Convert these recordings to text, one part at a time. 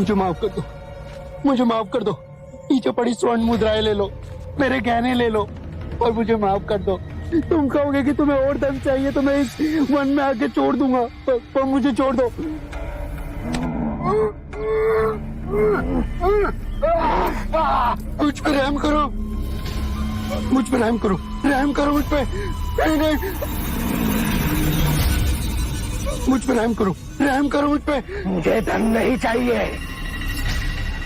मुझे माफ कर दो, मुझे माफ कर दो। नीचे पड़ी स्वर्ण मुद्राएं ले लो, मेरे गहने ले लो और मुझे माफ कर दो। तुम कहोगे कि तुम्हें और धन चाहिए तो मैं इस वन में आके छोड़ दूंगा, पर मुझे छोड़ दो। मुझ पे रहम करो, मुझ पे रहम करो, रहम करो मुझ पे। नहीं, मुझ पे रहम करो, रहम करो मुझ पे। मुझे धन नहीं चाहिए,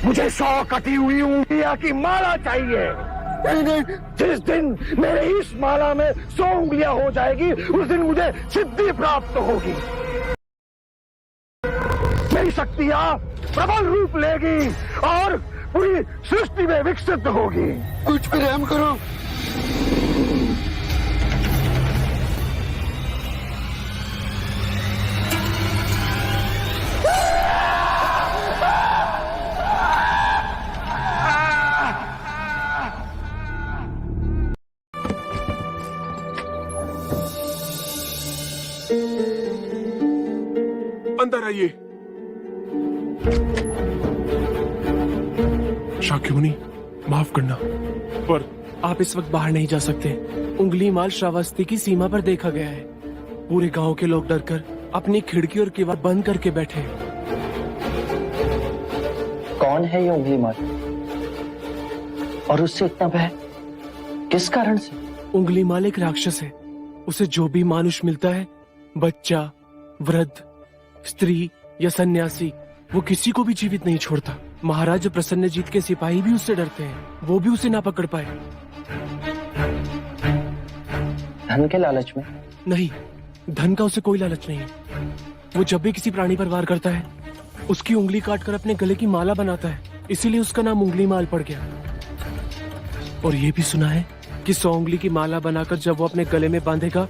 मुझे 100 कटी हुई उंगलियां की माला चाहिए। नहीं, जिस दिन मेरे इस माला में 100 उंगलियां हो जाएगी उस दिन मुझे सिद्धि प्राप्त होगी। मेरी शक्तियां प्रबल रूप लेगी और पूरी सृष्टि में विकसित होगी। मुझ पे रहम करो। अंदर आइए। शाक्यमुनि, माफ करना, पर आप इस वक्त बाहर नहीं जा सकते। उंगली माल श्रावस्ती की सीमा पर देखा गया है। पूरे गांव के लोग डरकर अपनी खिड़की और किवाड़ बंद करके बैठे हैं। कौन है ये उंगली माल और उससे इतना भय किस कारण से? उंगली माल एक राक्षस है। उसे जो भी मानुष मिलता है, बच्चा, वृद्ध, स्त्री या सन्यासी, वो किसी को भी जीवित नहीं छोड़ता। महाराज प्रसन्नजीत के सिपाही भी उससे डरते हैं, वो भी उसे ना पकड़ पाए। धन के लालच में? नहीं, धन का उसे कोई लालच नहीं है। वो जब भी किसी प्राणी पर वार करता है, उसकी उंगली काटकर अपने गले की माला बनाता है, इसीलिए उसका नाम उंगली माल पड़ गया। और ये भी सुना है कि 100 उंगली की माला बनाकर जब वो अपने गले में बांधेगा,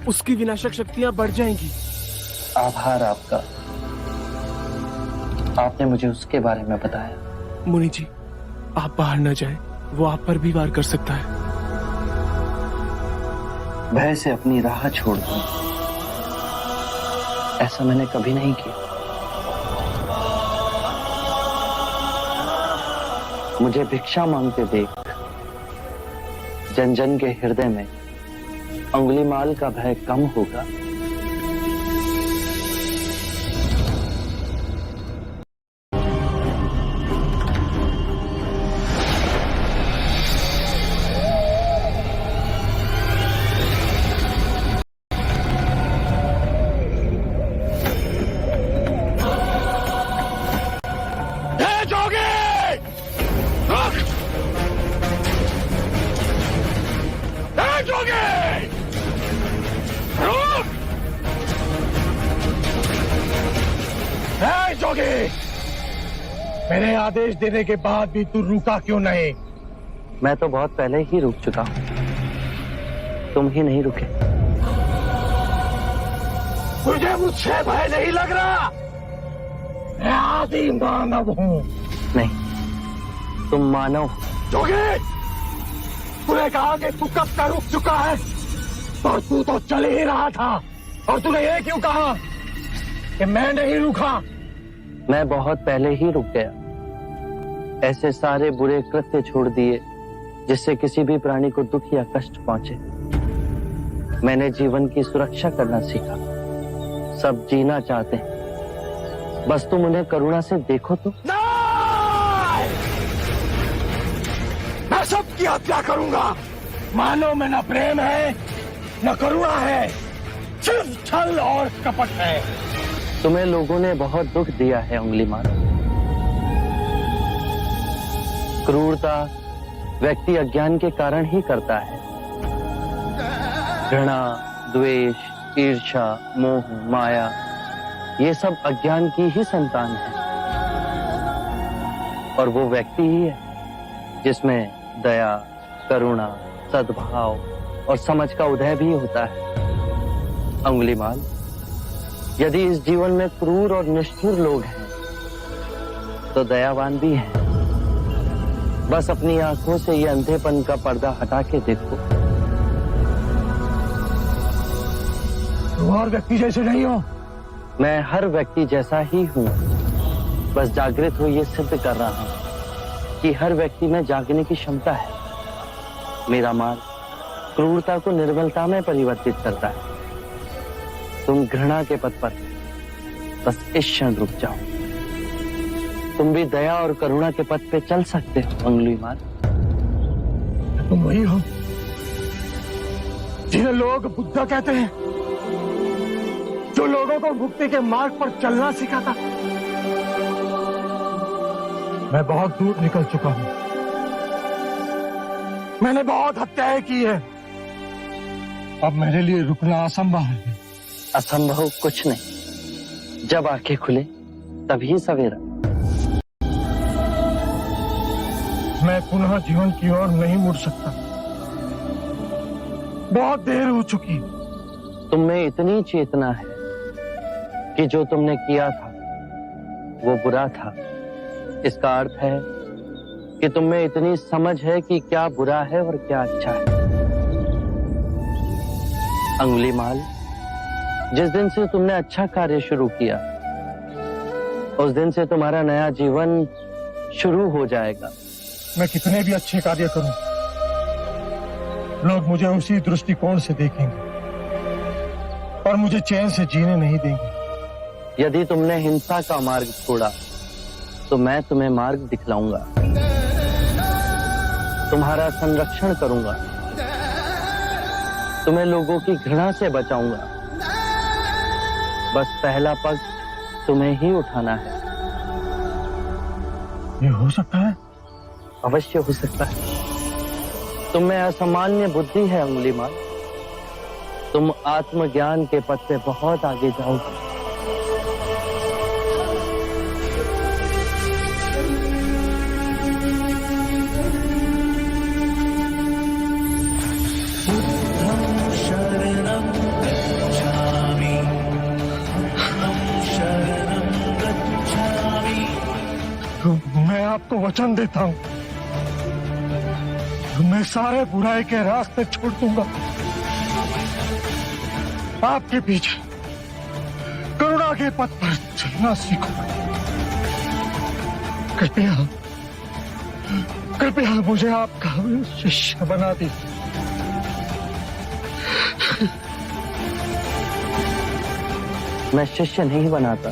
उसकी विनाशक शक्तियां बढ़ जाएंगी। आभार आपका, आपने मुझे उसके बारे में बताया। मुनि जी, आप बाहर न जाएं, वो आप पर भी वार कर सकता है। भय से अपनी राह छोड़ दूं, ऐसा मैंने कभी नहीं किया। मुझे भिक्षा मांगते देख जन जन के हृदय में उंगली माल का भय कम होगा। मेरे आदेश देने के बाद भी तू रुका क्यों नहीं? मैं तो बहुत पहले ही रुक चुका हूं, तुम ही नहीं रुके। मुझे मुझसे भय नहीं लग रहा। मैं आदि मानव हूं। नहीं, तुम मानव हो। जोगी, तूने कहा कि तू कब का रुक चुका है, और तू तो चल ही रहा था, और तूने ये क्यों कहा कि मैं नहीं रुका? मैं बहुत पहले ही रुक गया। ऐसे सारे बुरे कृत्य छोड़ दिए जिससे किसी भी प्राणी को दुख या कष्ट पहुंचे। मैंने जीवन की सुरक्षा करना सीखा। सब जीना चाहते हैं, बस तुम उन्हें करुणा से देखो तो। मैं सबकी हत्या करूंगा। मानो में न प्रेम है न करुणा है, सिर्फ छल और कपट है। तुम्हें लोगों ने बहुत दुख दिया है उंगली माल। क्रूरता व्यक्ति अज्ञान के कारण ही करता है। घृणा, द्वेष, ईर्ष्या, मोह, माया, ये सब अज्ञान की ही संतान है। और वो व्यक्ति ही है जिसमें दया, करुणा, सद्भाव और समझ का उदय भी होता है। उंगली माल, यदि इस जीवन में क्रूर और निष्ठुर लोग हैं तो दयावान भी हैं। बस अपनी आंखों से ये अंधेपन का पर्दा हटा के देखो। तुम और व्यक्ति जैसे नहीं हो। मैं हर व्यक्ति जैसा ही हूं। बस जागृत हो ये सिद्ध कर रहा हूं कि हर व्यक्ति में जागने की क्षमता है। मेरा मार्ग क्रूरता को निर्मलता में परिवर्तित करता है। तुम घृणा के पथ पर बस इस क्षण रुक जाओ। तुम भी दया और करुणा के पथ पे चल सकते हो अंगुलीमाल। तुम वही हो जिन्हें लोग बुद्धा कहते हैं, जो लोगों को मुक्ति के मार्ग पर चलना सिखाता। मैं बहुत दूर निकल चुका हूं। मैंने बहुत हत्याएं की है। अब मेरे लिए रुकना असंभव है। असंभव कुछ नहीं। जब आंखें खुले तभी सवेरा। मैं पुनः जीवन की ओर नहीं मुड़ सकता। बहुत देर हो चुकी। तुम में इतनी चेतना है कि जो तुमने किया था वो बुरा था। इसका अर्थ है कि तुम में इतनी समझ है कि क्या बुरा है और क्या अच्छा है। अंगुलीमाल, जिस दिन से तुमने अच्छा कार्य शुरू किया उस दिन से तुम्हारा नया जीवन शुरू हो जाएगा। मैं कितने भी अच्छे कार्य करूं, लोग मुझे उसी दृष्टिकोण से देखेंगे और मुझे चैन से जीने नहीं देंगे। यदि तुमने हिंसा का मार्ग छोड़ा तो मैं तुम्हें मार्ग दिखलाऊंगा। तुम्हारा संरक्षण करूंगा। तुम्हें लोगों की घृणा से बचाऊंगा। बस पहला पग तुम्हें ही उठाना है। ये हो सकता है? अवश्य हो सकता है। तुम में असामान्य बुद्धि है अंगुलीमाल। तुम आत्मज्ञान के पथ पे बहुत आगे जाओगे। मैं आपको वचन देता हूं, मैं सारे बुराई के रास्ते छोड़ दूंगा। आपके पीछे करुणा के पथ पर चलना सीखूंगा। कृपया कृपया मुझे आपका शिष्य बना दीजिए। मैं शिष्य नहीं बनाता।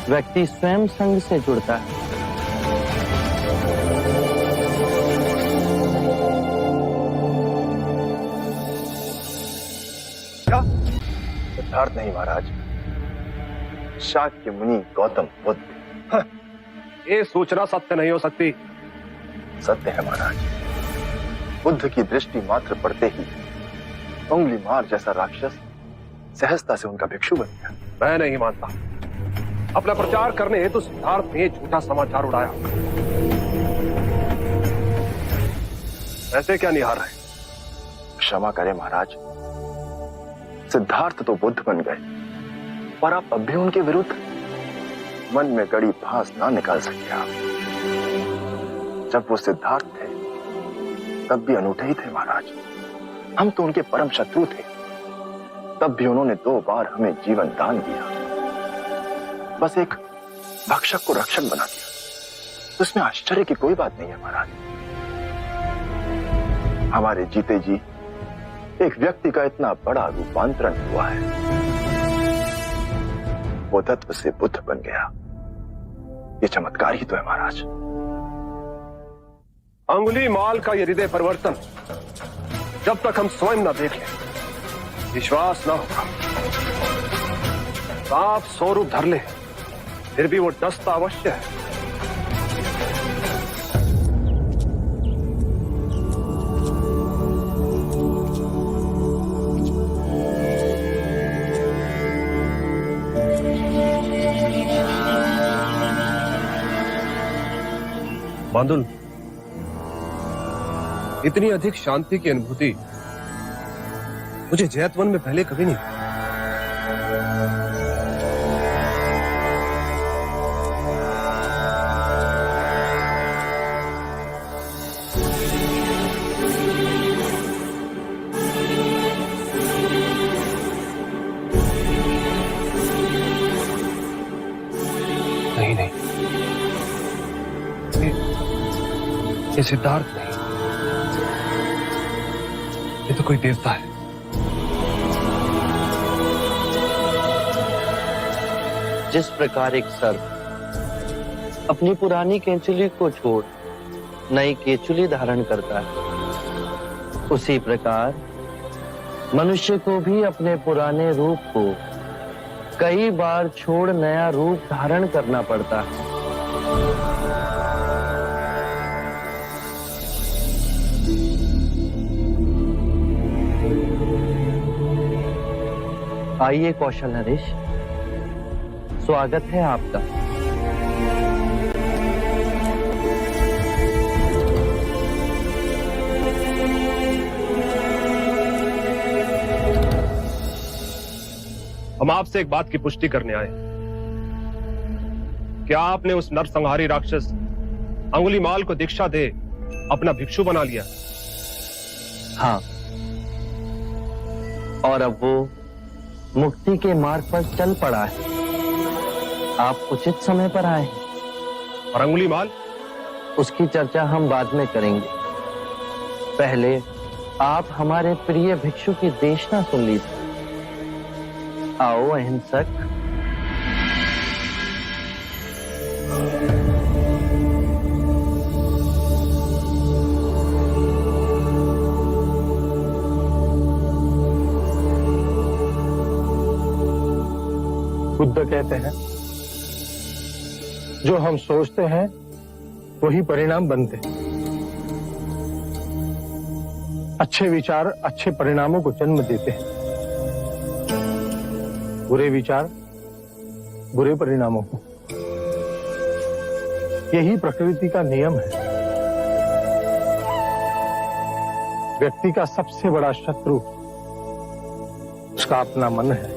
व्यक्ति स्वयं संग से जुड़ता है। सिद्धार्थ नहीं महाराज, शाक्य मुनि गौतम बुद्ध। ये सूचना सत्य नहीं हो सकती। सत्य है महाराज। बुद्ध की दृष्टि मात्र पड़ते ही उंगलीमाल जैसा राक्षस सहजता से उनका भिक्षु बन गया। मैं नहीं मानता। अपना प्रचार करने हेतु सिद्धार्थ ने झूठा समाचार उड़ाया। ऐसे क्या निहार है? क्षमा करें महाराज, सिद्धार्थ तो बुद्ध बन गए, पर आप अब भी उनके विरुद्ध मन में गड़ी भास ना निकाल सके। आप जब वो सिद्धार्थ थे तब भी अनूठे ही थे महाराज। हम तो उनके परम शत्रु थे, तब भी उन्होंने 2 बार हमें जीवन दान दिया। बस एक भक्षक को रक्षक बना दिया। उसमें आश्चर्य की कोई बात नहीं है महाराज। हमारे जीते जी एक व्यक्ति का इतना बड़ा रूपांतरण हुआ है। वो तत्व से बुद्ध बन गया। ये चमत्कार ही तो है महाराज। अंगुलीमाल का ये हृदय परिवर्तन जब तक हम स्वयं न देख लें विश्वास न होगा। साफ स्वरूप धर ले, फिर भी वो डसता अवश्य है। बांदुल, इतनी अधिक शांति की अनुभूति मुझे जैतवन में पहले कभी नहीं। ये सिद्धार्थ नहीं, ये तो कोई देवता है। जिस प्रकार एक सर्प अपनी पुरानी केंचुली को छोड़ नई केंचुली धारण करता है, उसी प्रकार मनुष्य को भी अपने पुराने रूप को कई बार छोड़ नया रूप धारण करना पड़ता है। आइए कौशल नरेश, स्वागत है आपका। हम आपसे एक बात की पुष्टि करने आए। क्या आपने उस नरसंहारी राक्षस अंगुलीमाल को दीक्षा दे अपना भिक्षु बना लिया? हाँ, और अब वो मुक्ति के मार्ग पर चल पड़ा है। आप उचित समय पर आए हैं। और अंगुलीमाल? उसकी चर्चा हम बाद में करेंगे। पहले आप हमारे प्रिय भिक्षु की देशना सुन लीजिए। आओ अहिंसक। बुद्ध कहते हैं, जो हम सोचते हैं वही परिणाम बनते हैं। अच्छे विचार अच्छे परिणामों को जन्म देते हैं, बुरे विचार बुरे परिणामों को। यही प्रकृति का नियम है। व्यक्ति का सबसे बड़ा शत्रु उसका अपना मन है,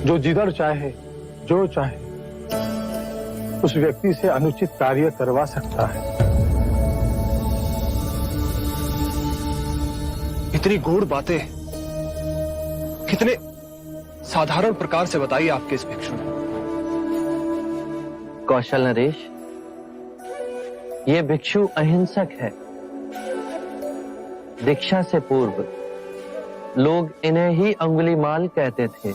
जो जिधर चाहे जो चाहे उस व्यक्ति से अनुचित कार्य करवा सकता है। इतनी गूढ़ बातें कितने साधारण प्रकार से बताई आपके इस भिक्षु ने। कौशल नरेश, ये भिक्षु अहिंसक है। दीक्षा से पूर्व लोग इन्हें ही अंगुलीमाल कहते थे।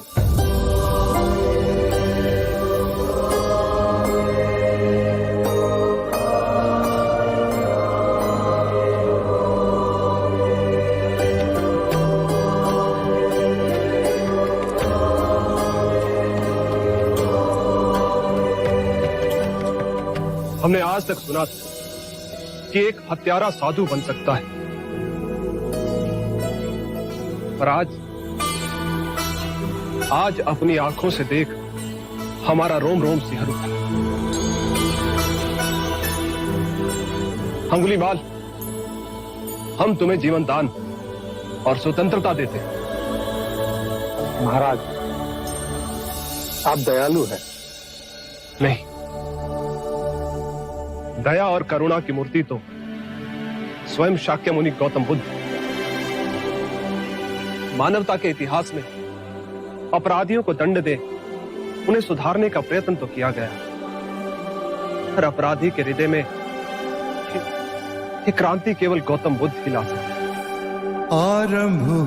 हमने आज तक सुना था कि एक हत्यारा साधु बन सकता है, पर आज अपनी आंखों से देख हमारा रोम रोम सिहर उठा। अंगुलीमाल, हम तुम्हें जीवन दान और स्वतंत्रता देते हैं। महाराज, आप दयालु हैं। नहीं, दया और करुणा की मूर्ति तो स्वयं शाक्य मुनि गौतम बुद्ध। मानवता के इतिहास में अपराधियों को दंड दे उन्हें सुधारने का प्रयत्न तो किया गया, पर अपराधी के हृदय में ये क्रांति केवल गौतम बुद्ध ही ला सकते हैं।